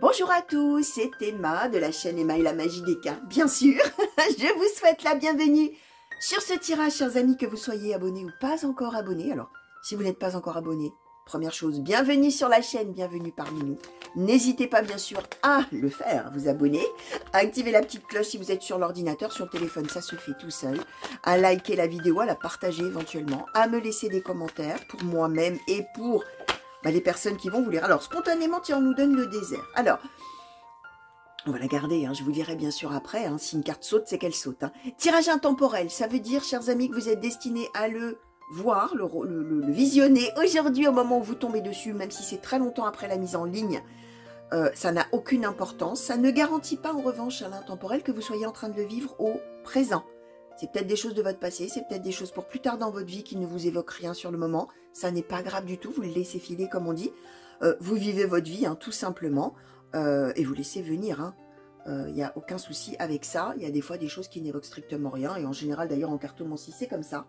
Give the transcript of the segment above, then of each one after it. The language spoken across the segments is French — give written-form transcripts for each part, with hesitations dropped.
Bonjour à tous, c'est Emma de la chaîne Emma et la magie des cartes, bien sûr. Je vous souhaite la bienvenue sur ce tirage, chers amis, que vous soyez abonnés ou pas encore abonnés. Alors, si vous n'êtes pas encore abonné, première chose, bienvenue sur la chaîne, bienvenue parmi nous. N'hésitez pas, bien sûr, à le faire, à vous abonner, à activer la petite cloche si vous êtes sur l'ordinateur, sur le téléphone, ça se fait tout seul, à liker la vidéo, à la partager éventuellement, à me laisser des commentaires pour moi-même et pour les personnes qui vont vous lire. Alors, spontanément, tiens, on nous donne le désert. Alors, on va la garder, hein, je vous dirai bien sûr après, hein, si une carte saute, c'est qu'elle saute. Hein. Tirage intemporel, ça veut dire, chers amis, que vous êtes destinés à le voir, le visionner aujourd'hui au moment où vous tombez dessus, même si c'est très longtemps après la mise en ligne. Ça n'a aucune importance. Ça ne garantit pas, en revanche, à l'intemporel que vous soyez en train de le vivre au présent. C'est peut-être des choses de votre passé, c'est peut-être des choses pour plus tard dans votre vie qui ne vous évoquent rien sur le moment. Ça n'est pas grave du tout, vous le laissez filer comme on dit. Vous vivez votre vie, hein, tout simplement, et vous laissez venir. Il n'y a aucun souci avec ça. Il y a des fois des choses qui n'évoquent strictement rien, et en général d'ailleurs en cartomancie c'est comme ça.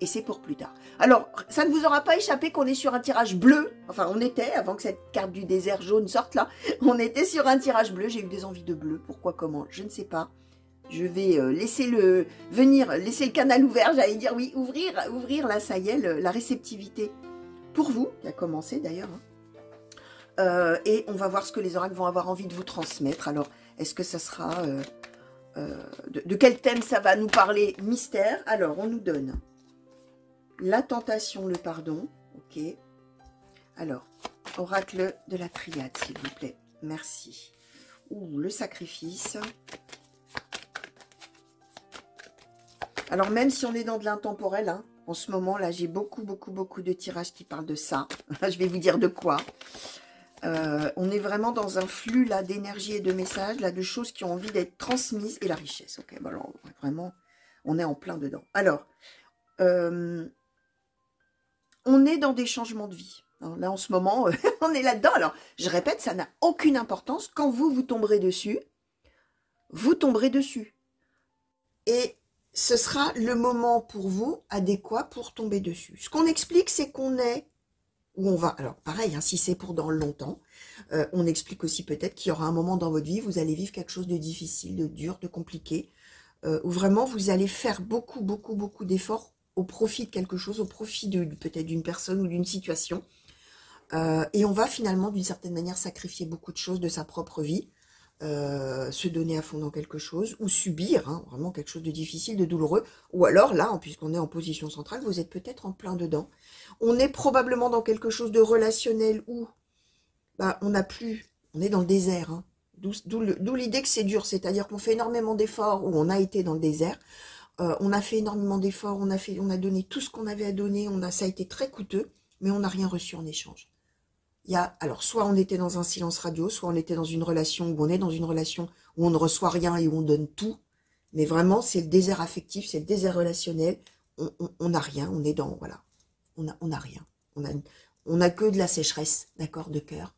Et c'est pour plus tard. Alors, ça ne vous aura pas échappé qu'on est sur un tirage bleu. Enfin, on était, avant que cette carte du désert jaune sorte là, on était sur un tirage bleu. J'ai eu des envies de bleu. Pourquoi, comment, je ne sais pas. Je vais laisser le canal ouvert, j'allais dire oui, ouvrir, là, ça y est, la réceptivité pour vous, qui a commencé d'ailleurs. Et on va voir ce que les oracles vont avoir envie de vous transmettre. Alors, est-ce que ça sera... de quel thème ça va nous parler? Mystère. Alors, on nous donne la tentation, le pardon. Ok. Alors, oracle de la triade, s'il vous plaît. Merci. Ouh, le sacrifice. Alors, même si on est dans de l'intemporel, hein, en ce moment, là, j'ai beaucoup de tirages qui parlent de ça. Je vais vous dire de quoi. On est vraiment dans un flux, là, d'énergie et de messages, là, de choses qui ont envie d'être transmises. Et la richesse, ok. Bon, alors, vraiment, on est en plein dedans. Alors, on est dans des changements de vie. Hein, là, en ce moment, on est là-dedans. Alors, je répète, ça n'a aucune importance. Quand vous tomberez dessus, vous tomberez dessus. Et ce sera le moment pour vous adéquat pour tomber dessus. Ce qu'on explique, c'est qu'on est où on va. Alors, pareil, hein, si c'est pour dans longtemps, on explique aussi peut-être qu'il y aura un moment dans votre vie, vous allez vivre quelque chose de difficile, de dur, de compliqué, où vraiment vous allez faire beaucoup d'efforts au profit de quelque chose, au profit peut-être d'une personne ou d'une situation. Et on va finalement, d'une certaine manière, sacrifier beaucoup de choses de sa propre vie, se donner à fond dans quelque chose, ou subir hein, vraiment quelque chose de difficile, de douloureux, ou alors là, puisqu'on est en position centrale, vous êtes peut-être en plein dedans. On est probablement dans quelque chose de relationnel où on est dans le désert, hein, d'où l'idée que c'est dur, c'est-à-dire qu'on fait énormément d'efforts, ou on a été dans le désert, on a fait énormément d'efforts, on a donné tout ce qu'on avait à donner, ça a été très coûteux, mais on n'a rien reçu en échange. Alors, soit on était dans un silence radio, soit on était dans une relation où on est dans une relation où on ne reçoit rien et où on donne tout. Mais vraiment, c'est le désert affectif, c'est le désert relationnel. On n'a rien, on est dans, voilà. On n'a rien. On a que de la sécheresse, d'accord, de cœur.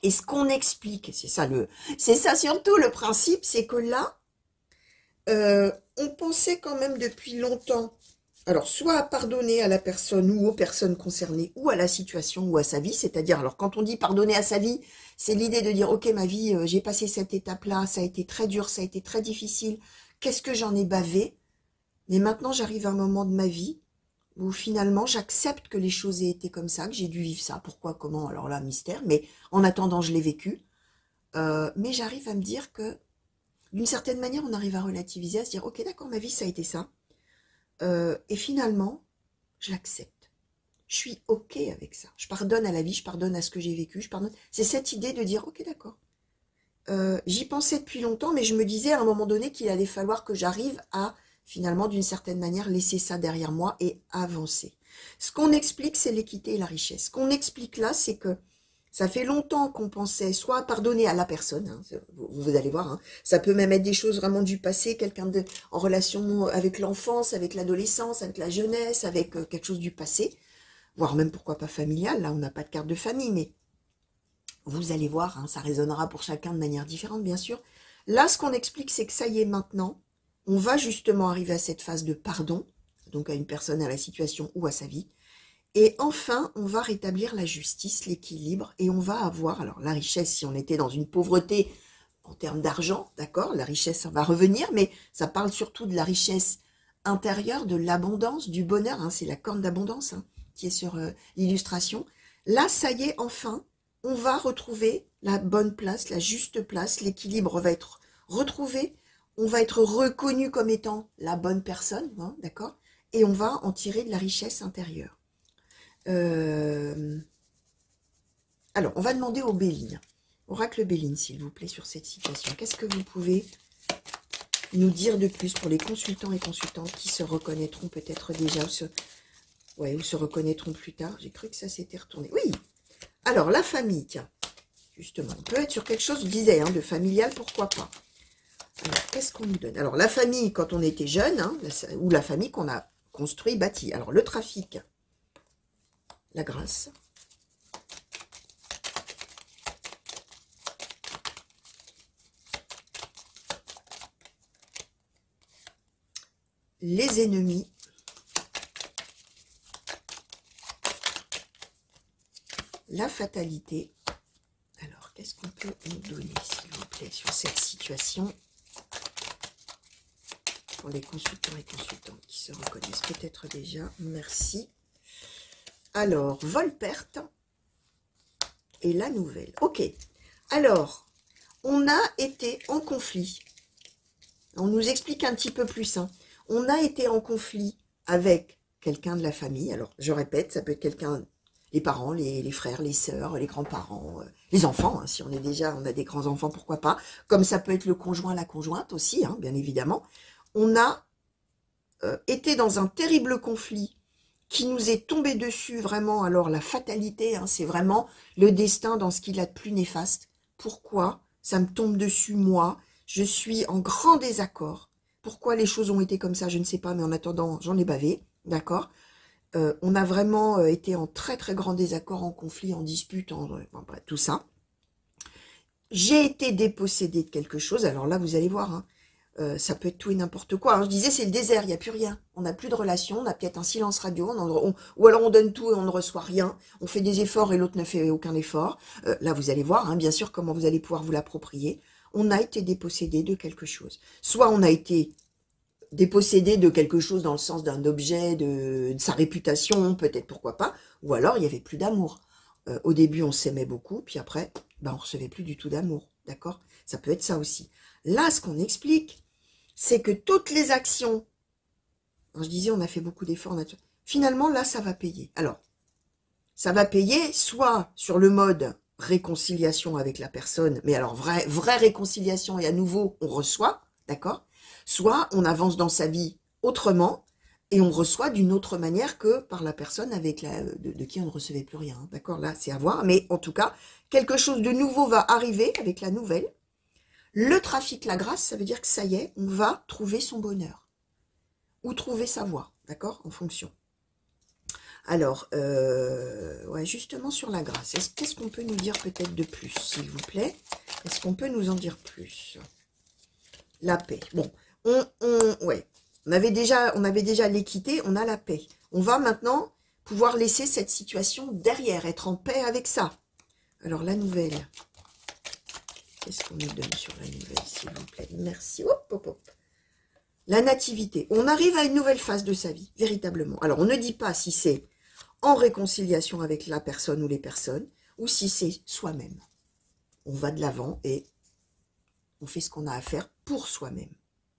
Et ce qu'on explique, c'est ça surtout le principe, c'est que là, on pensait quand même depuis longtemps, alors, soit à pardonner à la personne ou aux personnes concernées, ou à la situation, ou à sa vie. C'est-à-dire, alors quand on dit pardonner à sa vie, c'est l'idée de dire, ok, ma vie, j'ai passé cette étape-là, ça a été très dur, ça a été très difficile. Qu'est-ce que j'en ai bavé? Mais maintenant, j'arrive à un moment de ma vie où finalement, j'accepte que les choses aient été comme ça, que j'ai dû vivre ça. Pourquoi, comment? Alors là, mystère. Mais en attendant, je l'ai vécu. Mais j'arrive à me dire que, d'une certaine manière, on arrive à relativiser, à se dire, ok, d'accord, ma vie, ça a été ça. Et finalement, je l'accepte. Je suis ok avec ça. Je pardonne à la vie, je pardonne à ce que j'ai vécu, je pardonne. C'est cette idée de dire, ok, d'accord. J'y pensais depuis longtemps, mais je me disais à un moment donné qu'il allait falloir que j'arrive à, finalement, d'une certaine manière, laisser ça derrière moi et avancer. Ce qu'on explique, c'est l'équité et la richesse. Ce qu'on explique là, c'est que ça fait longtemps qu'on pensait soit pardonner à la personne, hein, vous allez voir, hein, ça peut même être des choses vraiment du passé, quelqu'un en relation avec l'enfance, avec l'adolescence, avec la jeunesse, avec quelque chose du passé, voire même pourquoi pas familial, là on n'a pas de carte de famille, mais vous allez voir, hein, ça résonnera pour chacun de manière différente bien sûr. Là ce qu'on explique c'est que ça y est maintenant, on va justement arriver à cette phase de pardon, donc à une personne, à la situation ou à sa vie, Et enfin, on va rétablir la justice, l'équilibre, et on va avoir, alors la richesse, si on était dans une pauvreté en termes d'argent, d'accord, la richesse va revenir, mais ça parle surtout de la richesse intérieure, de l'abondance, du bonheur, hein, c'est la corne d'abondance hein, qui est sur l'illustration. Là, ça y est, enfin, on va retrouver la bonne place, la juste place, l'équilibre va être retrouvé, on va être reconnu comme étant la bonne personne, hein, d'accord, et on va en tirer de la richesse intérieure. Alors, on va demander au Béline, Oracle Béline, s'il vous plaît, sur cette situation. Qu'est-ce que vous pouvez nous dire de plus pour les consultants et consultantes qui se reconnaîtront peut-être déjà ou se reconnaîtront plus tard? J'ai cru que ça s'était retourné. Oui. Alors, la famille, tiens, justement, on peut être sur quelque chose, je disais, hein, de familial, pourquoi pas. Alors, qu'est-ce qu'on nous donne? Alors, la famille, quand on était jeune, hein, ou la famille qu'on a construit, bâtie. Alors, le trafic, la grâce. Les ennemis. La fatalité. Alors, qu'est-ce qu'on peut nous donner, s'il vous plaît, sur cette situation? Pour les consultants et consultantes qui se reconnaissent peut-être déjà. Merci. Alors, vol-perte et la nouvelle. Ok. Alors, on a été en conflit. On nous explique un petit peu plus. Hein. On a été en conflit avec quelqu'un de la famille. Alors, je répète, ça peut être quelqu'un, les parents, les frères, les sœurs, les grands-parents, les enfants. Hein, si on a des grands-enfants, pourquoi pas. Comme ça peut être le conjoint, la conjointe aussi, hein, bien évidemment. On a été dans un terrible conflit qui nous est tombé dessus vraiment. Alors, la fatalité, hein, c'est vraiment le destin dans ce qu'il a de plus néfaste. Pourquoi ça me tombe dessus, moi? Je suis en grand désaccord. Pourquoi les choses ont été comme ça, je ne sais pas, mais en attendant, j'en ai bavé, d'accord. On a vraiment été en très très grand désaccord, en conflit, en dispute, bref, tout ça. J'ai été dépossédée de quelque chose, alors là, vous allez voir, hein, ça peut être tout et n'importe quoi. Hein. Je disais, c'est le désert, il n'y a plus rien. On n'a plus de relation, on a peut-être un silence radio, ou alors on donne tout et on ne reçoit rien. On fait des efforts et l'autre ne fait aucun effort. Là, vous allez voir, hein, bien sûr, comment vous allez pouvoir vous l'approprier. On a été dépossédé de quelque chose. Soit on a été dépossédé de quelque chose dans le sens d'un objet, de sa réputation, peut-être, pourquoi pas, ou alors il n'y avait plus d'amour. Au début, on s'aimait beaucoup, puis après, ben, on ne recevait plus du tout d'amour, d'accord? Ça peut être ça aussi. Là, ce qu'on explique, c'est que toutes les actions, je disais, on a fait beaucoup d'efforts, finalement, là, ça va payer. Alors, ça va payer soit sur le mode réconciliation avec la personne, mais alors vraie réconciliation et à nouveau, on reçoit, d'accord? Soit on avance dans sa vie autrement et on reçoit d'une autre manière que par la personne avec de qui on ne recevait plus rien, d'accord? Là, c'est à voir, mais en tout cas, quelque chose de nouveau va arriver avec la nouvelle. Le trafic, la grâce, ça veut dire que ça y est, on va trouver son bonheur ou trouver sa voie, d'accord? En fonction. Alors, ouais, justement sur la grâce, qu'est-ce qu'on peut nous dire peut-être de plus, s'il vous plaît? Est-ce qu'on peut nous en dire plus? La paix. Bon, ouais, on avait déjà l'équité, on a la paix. On va maintenant pouvoir laisser cette situation derrière, être en paix avec ça. Alors, la nouvelle. Qu'est-ce qu'on nous donne sur la nouvelle, s'il vous plaît? Merci. Hop, hop, hop. La nativité. On arrive à une nouvelle phase de sa vie, véritablement. Alors, on ne dit pas si c'est en réconciliation avec la personne ou les personnes, ou si c'est soi-même. On va de l'avant et on fait ce qu'on a à faire pour soi-même.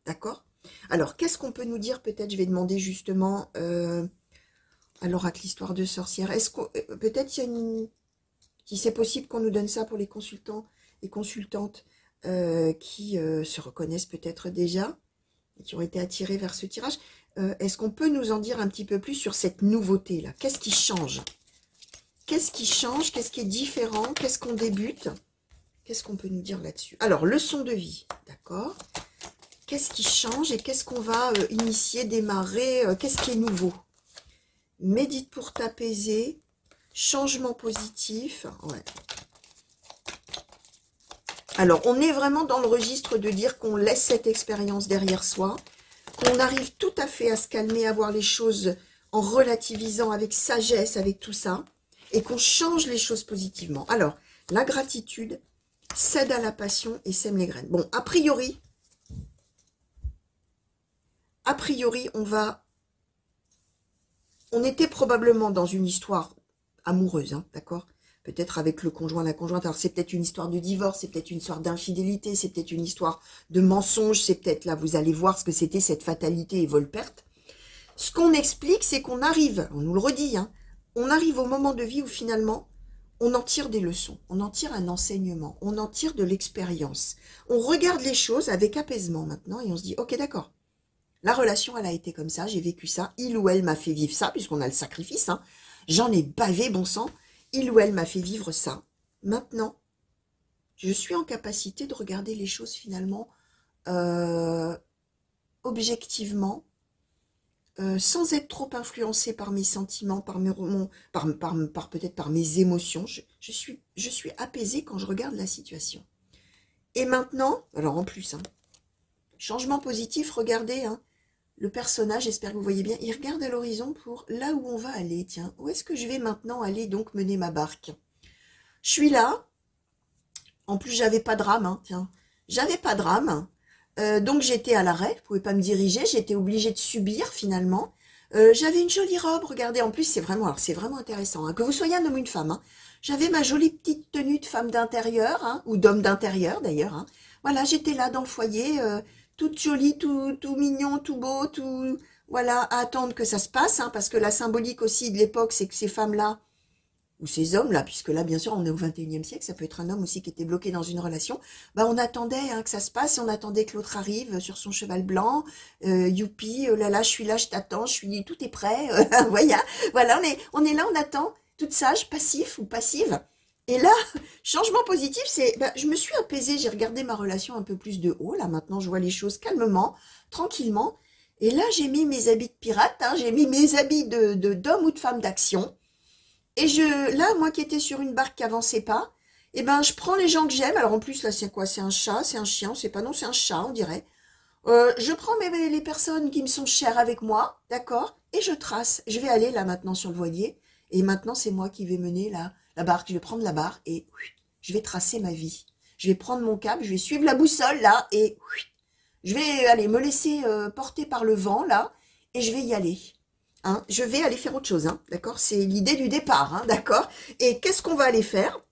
D'accord? Alors, qu'est-ce qu'on peut nous dire? Peut-être, je vais demander justement à l'oracle Histoire de sorcière. Est-ce qu'on peut-être il y a une... Si c'est possible qu'on nous donne ça pour les consultants et consultantes qui se reconnaissent peut-être déjà, et qui ont été attirés vers ce tirage. Est-ce qu'on peut nous en dire un petit peu plus sur cette nouveauté-là? Qu'est-ce qui change? Qu'est-ce qui change? Qu'est-ce qui est différent? Qu'est-ce qu'on débute? Qu'est-ce qu'on peut nous dire là-dessus? Alors, leçon de vie, d'accord? Qu'est-ce qui change et qu'est-ce qu'on va initier, démarrer? Qu'est-ce qui est nouveau? Médite pour t'apaiser. Changement positif. Ouais. Alors, on est vraiment dans le registre de dire qu'on laisse cette expérience derrière soi, qu'on arrive tout à fait à se calmer, à voir les choses en relativisant avec sagesse, avec tout ça, et qu'on change les choses positivement. Alors, la gratitude cède à la passion et sème les graines. Bon, a priori, on était probablement dans une histoire amoureuse, hein, d'accord? Peut-être avec le conjoint, la conjointe. Alors, c'est peut-être une histoire de divorce, c'est peut-être une histoire d'infidélité, c'est peut-être une histoire de mensonge, c'est peut-être, là, vous allez voir ce que c'était cette fatalité et vol-perte. Ce qu'on explique, c'est qu'on arrive, on nous le redit, hein, on arrive au moment de vie où finalement, on en tire des leçons, on en tire un enseignement, on en tire de l'expérience. On regarde les choses avec apaisement maintenant et on se dit, ok, d'accord, la relation, elle a été comme ça, j'ai vécu ça, il ou elle m'a fait vivre ça, puisqu'on a le sacrifice, hein, j'en ai bavé, bon sang, il ou elle m'a fait vivre ça. Maintenant, je suis en capacité de regarder les choses finalement objectivement, sans être trop influencée par mes sentiments, peut-être par mes émotions. Je suis apaisée quand je regarde la situation. Et maintenant, alors en plus, hein, changement positif, regardez, hein, le personnage, j'espère que vous voyez bien, il regarde à l'horizon pour là où on va aller. Tiens, où est-ce que je vais maintenant aller donc mener ma barque? Je suis là. En plus, j'avais pas de rame, hein, tiens. J'avais pas de rame. Donc j'étais à l'arrêt, je pouvais pas me diriger, j'étais obligée de subir finalement. J'avais une jolie robe, regardez, en plus c'est vraiment intéressant, hein, que vous soyez un homme ou une femme. Hein. J'avais ma jolie petite tenue de femme d'intérieur, hein, ou d'homme d'intérieur d'ailleurs. Hein. Voilà, j'étais là dans le foyer, toute jolie, tout mignon, tout beau, tout voilà, à attendre que ça se passe, hein, parce que la symbolique aussi de l'époque, c'est que ces femmes-là, ou ces hommes-là, puisque là, bien sûr, on est au 21e siècle, ça peut être un homme aussi qui était bloqué dans une relation, bah, on attendait hein, que ça se passe, on attendait que l'autre arrive sur son cheval blanc, youpi, oh là là, je suis là, je t'attends, tout est prêt, voilà, on est là, on attend, toute sage, passif ou passive, et là, changement positif, c'est, bah, je me suis apaisée, j'ai regardé ma relation un peu plus de haut, là, maintenant, je vois les choses calmement, tranquillement, et là, j'ai mis mes habits de pirate, hein, j'ai mis mes habits d'homme ou de femme d'action, et là, moi qui étais sur une barque qui avançait pas, eh ben, je prends les gens que j'aime. Alors en plus, là, c'est quoi? C'est un chat, c'est un chien, on sait pas, non, c'est un chat, on dirait. Je prends les personnes qui me sont chères avec moi, d'accord? Et je trace. Je vais aller là maintenant sur le voilier. Et maintenant, c'est moi qui vais mener la barque. Je vais prendre la barre et je vais tracer ma vie. Je vais prendre mon cap, je vais suivre la boussole là et je vais aller me laisser porter par le vent là et je vais y aller. Hein, je vais aller faire autre chose, hein, d'accord? C'est l'idée du départ, hein, d'accord? Et qu'est-ce qu'on va aller faire?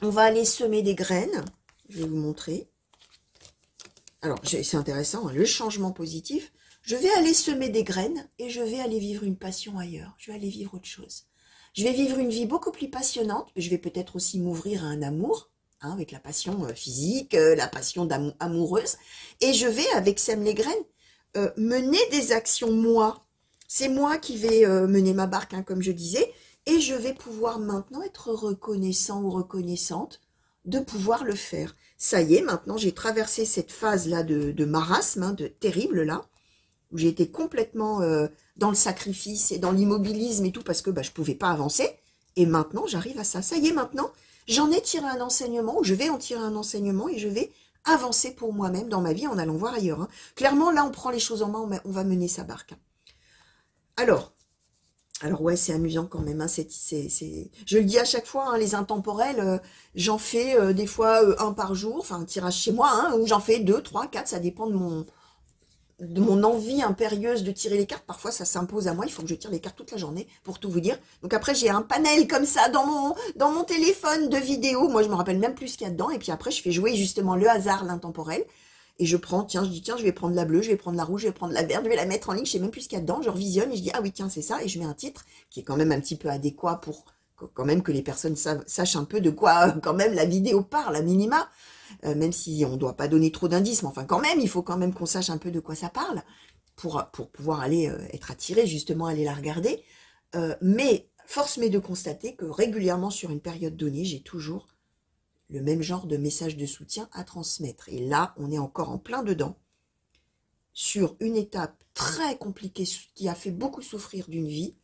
On va aller semer des graines. Je vais vous montrer. Alors, c'est intéressant, hein, le changement positif. Je vais aller semer des graines et je vais aller vivre une passion ailleurs. Je vais aller vivre autre chose. Je vais vivre une vie beaucoup plus passionnante. Je vais peut-être aussi m'ouvrir à un amour, hein, avec la passion physique, la passion amoureuse. Et je vais, avec Sème les graines, mener des actions, moi. C'est moi qui vais mener ma barque, hein, comme je disais, et je vais pouvoir maintenant être reconnaissant ou reconnaissante de pouvoir le faire. Ça y est, maintenant j'ai traversé cette phase-là de marasme, hein, de terrible là, où j'ai été complètement dans le sacrifice et dans l'immobilisme et tout, parce que bah, je ne pouvais pas avancer, et maintenant j'arrive à ça. Ça y est, maintenant, j'en ai tiré un enseignement, ou je vais en tirer un enseignement, et je vais avancer pour moi-même dans ma vie en allant voir ailleurs. Hein. Clairement, là, on prend les choses en main, on va mener sa barque. Alors ouais, c'est amusant quand même. Hein, je le dis à chaque fois, hein, les intemporels, j'en fais des fois un par jour, enfin un tirage chez moi, hein, ou j'en fais 2, 3, 4, ça dépend de mon envie impérieuse de tirer les cartes. Parfois, ça s'impose à moi, il faut que je tire les cartes toute la journée, pour tout vous dire. Donc après, j'ai un panel comme ça dans mon téléphone de vidéo. Moi, je me rappelle même plus ce qu'il y a dedans. Et puis après, je fais jouer justement le hasard, l'intemporel. Et je prends, tiens, je dis, tiens, je vais prendre la bleue, je vais prendre la rouge, je vais prendre la verte, je vais la mettre en ligne, je sais même plus ce qu'il y a dedans, je revisionne et je dis, ah oui, tiens, c'est ça, et je mets un titre qui est quand même un petit peu adéquat pour quand même que les personnes sachent un peu de quoi quand même la vidéo parle, à minima, même si on ne doit pas donner trop d'indices, mais enfin quand même, il faut quand même qu'on sache un peu de quoi ça parle, pour pouvoir aller être attiré, justement, aller la regarder. Mais force m'est de constater que régulièrement, sur une période donnée, j'ai toujours le même genre de message de soutien à transmettre. Et là, on est encore en plein dedans, sur une étape très compliquée qui a fait beaucoup souffrir d'une vie,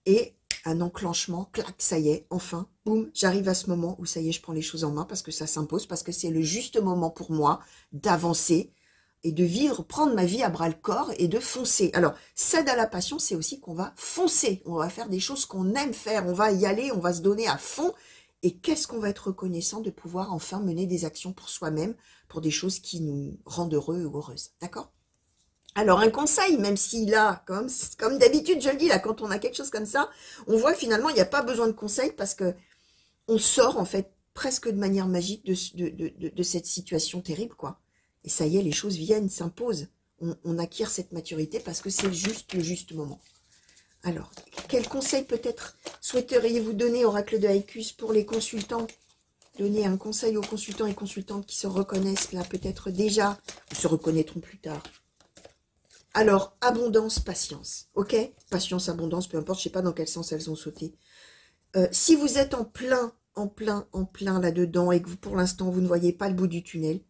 et un enclenchement, clac, ça y est, enfin, boum, j'arrive à ce moment où ça y est, je prends les choses en main, parce que ça s'impose, parce que c'est le juste moment pour moi d'avancer et de vivre, prendre ma vie à bras le corps et de foncer. Alors, cède à la passion, c'est aussi qu'on va foncer, on va faire des choses qu'on aime faire, on va y aller, on va se donner à fond. Et qu'est-ce qu'on va être reconnaissant de pouvoir enfin mener des actions pour soi-même, pour des choses qui nous rendent heureux ou heureuses. D'accord? Alors, un conseil, même si là, comme d'habitude, je le dis, là, quand on a quelque chose comme ça, on voit que finalement, il n'y a pas besoin de conseil parce que on sort, en fait, presque de manière magique de cette situation terrible, quoi. Et ça y est, les choses viennent, s'imposent. On acquiert cette maturité parce que c'est juste le juste moment. Alors, quel conseil peut-être souhaiteriez-vous donner, oracle de Haïkus, pour les consultants? Donner un conseil aux consultants et consultantes qui se reconnaissent là peut-être déjà, ou se reconnaîtront plus tard. Alors, abondance, patience, ok? Patience, abondance, peu importe, je sais pas dans quel sens elles ont sauté. Si vous êtes en plein là-dedans et que vous, pour l'instant, vous ne voyez pas le bout du tunnel,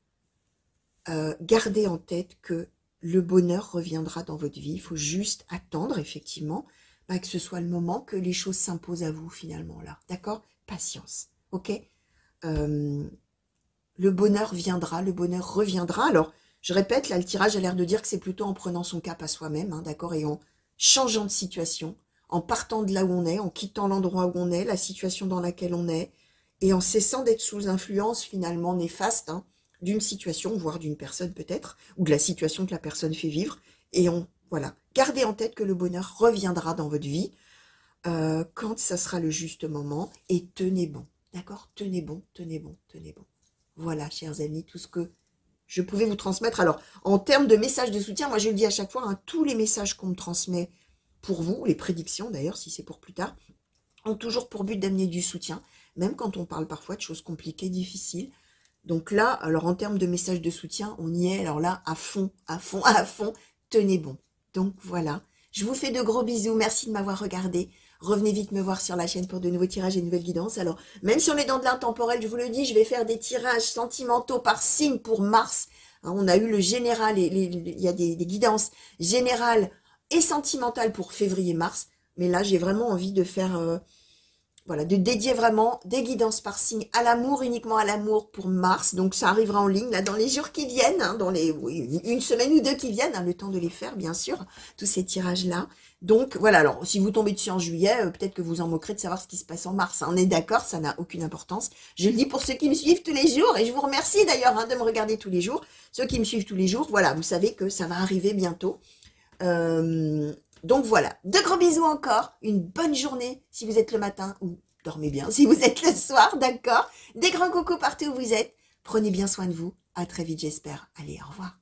gardez en tête que le bonheur reviendra dans votre vie. Il faut juste attendre, effectivement, que ce soit le moment que les choses s'imposent à vous, finalement, là. D'accord? Patience, ok? Le bonheur viendra, le bonheur reviendra. Alors, je répète, là, le tirage a l'air de dire que c'est plutôt en prenant son cap à soi-même, hein, d'accord? Et en changeant de situation, en partant de là où on est, en quittant l'endroit où on est, la situation dans laquelle on est, et en cessant d'être sous influence, finalement, néfaste, hein, d'une situation, voire d'une personne peut-être, ou de la situation que la personne fait vivre, et voilà, gardez en tête que le bonheur reviendra dans votre vie quand ça sera le juste moment, et tenez bon, d'accord? Tenez bon, tenez bon, tenez bon. Voilà, chers amis, tout ce que je pouvais vous transmettre. Alors, en termes de messages de soutien, moi je le dis à chaque fois, hein, tous les messages qu'on me transmet pour vous, les prédictions d'ailleurs, si c'est pour plus tard, ont toujours pour but d'amener du soutien, même quand on parle parfois de choses compliquées, difficiles. Donc là, alors en termes de messages de soutien, on y est, alors là, à fond, à fond, à fond, tenez bon. Donc voilà, je vous fais de gros bisous, merci de m'avoir regardé. Revenez vite me voir sur la chaîne pour de nouveaux tirages et de nouvelles guidances. Alors, même si on est dans de l'intemporel, je vous le dis, je vais faire des tirages sentimentaux par signe pour Mars. Hein, on a eu le général, il y a des guidances générales et sentimentales pour février-mars. Mais là, j'ai vraiment envie de faire... voilà, de dédier vraiment des guidances par signe à l'amour, uniquement à l'amour pour Mars. Donc ça arrivera en ligne là dans les jours qui viennent, hein, dans une semaine ou deux qui viennent, hein, le temps de les faire bien sûr, tous ces tirages-là. Donc voilà, alors si vous tombez dessus en juillet, peut-être que vous en moquerez de savoir ce qui se passe en mars. Hein. On est d'accord, ça n'a aucune importance. Je le dis pour ceux qui me suivent tous les jours, et je vous remercie d'ailleurs hein, de me regarder tous les jours. Ceux qui me suivent tous les jours, voilà, vous savez que ça va arriver bientôt. Donc voilà, de gros bisous encore, une bonne journée si vous êtes le matin ou dormez bien si vous êtes le soir, d'accord? Des grands coucous partout où vous êtes, prenez bien soin de vous, à très vite j'espère, allez au revoir.